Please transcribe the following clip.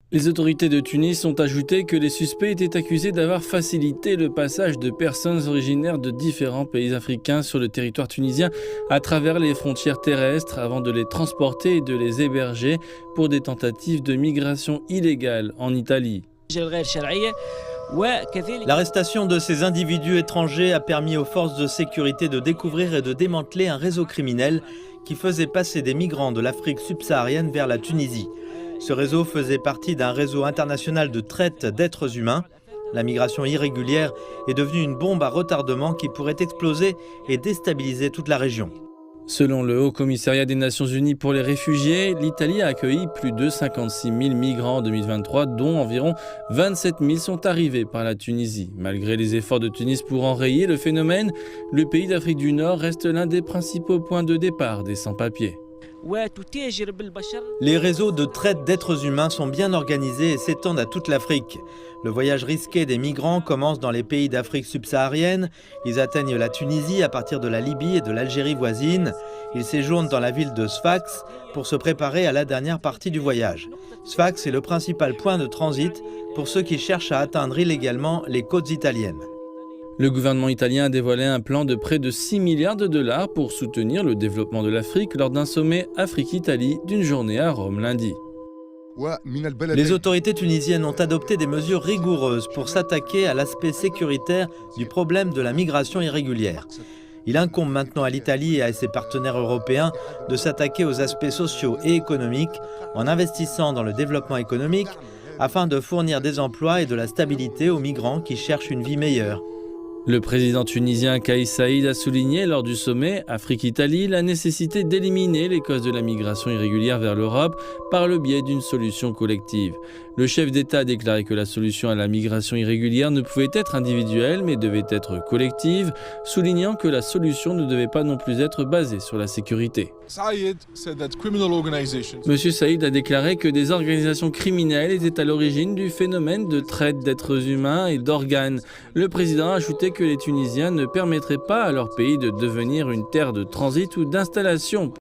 Les autorités de Tunis ont ajouté que les suspects étaient accusés d'avoir facilité le passage de personnes originaires de différents pays africains sur le territoire tunisien à travers les frontières terrestres avant de les transporter et de les héberger pour des tentatives de migration illégale en Italie. L'arrestation de ces individus étrangers a permis aux forces de sécurité de découvrir et de démanteler un réseau criminel qui faisait passer des migrants de l'Afrique subsaharienne vers la Tunisie. Ce réseau faisait partie d'un réseau international de traite d'êtres humains. La migration irrégulière est devenue une bombe à retardement qui pourrait exploser et déstabiliser toute la région. Selon le Haut Commissariat des Nations Unies pour les réfugiés, l'Italie a accueilli plus de 56 000 migrants en 2023, dont environ 27 000 sont arrivés par la Tunisie. Malgré les efforts de Tunis pour enrayer le phénomène, le pays d'Afrique du Nord reste l'un des principaux points de départ des sans-papiers. Les réseaux de traite d'êtres humains sont bien organisés et s'étendent à toute l'Afrique. Le voyage risqué des migrants commence dans les pays d'Afrique subsaharienne. Ils atteignent la Tunisie à partir de la Libye et de l'Algérie voisine. Ils séjournent dans la ville de Sfax pour se préparer à la dernière partie du voyage. Sfax est le principal point de transit pour ceux qui cherchent à atteindre illégalement les côtes italiennes. Le gouvernement italien a dévoilé un plan de près de 6 milliards de dollars pour soutenir le développement de l'Afrique lors d'un sommet Afrique-Italie d'une journée à Rome lundi. Les autorités tunisiennes ont adopté des mesures rigoureuses pour s'attaquer à l'aspect sécuritaire du problème de la migration irrégulière. Il incombe maintenant à l'Italie et à ses partenaires européens de s'attaquer aux aspects sociaux et économiques en investissant dans le développement économique afin de fournir des emplois et de la stabilité aux migrants qui cherchent une vie meilleure. Le président tunisien Kais Saïed a souligné lors du sommet Afrique-Italie la nécessité d'éliminer les causes de la migration irrégulière vers l'Europe par le biais d'une solution collective. Le chef d'État a déclaré que la solution à la migration irrégulière ne pouvait être individuelle mais devait être collective, soulignant que la solution ne devait pas non plus être basée sur la sécurité. Monsieur Saïed a déclaré que des organisations criminelles étaient à l'origine du phénomène de traite d'êtres humains et d'organes. Le président a ajouté que les Tunisiens ne permettraient pas à leur pays de devenir une terre de transit ou d'installation.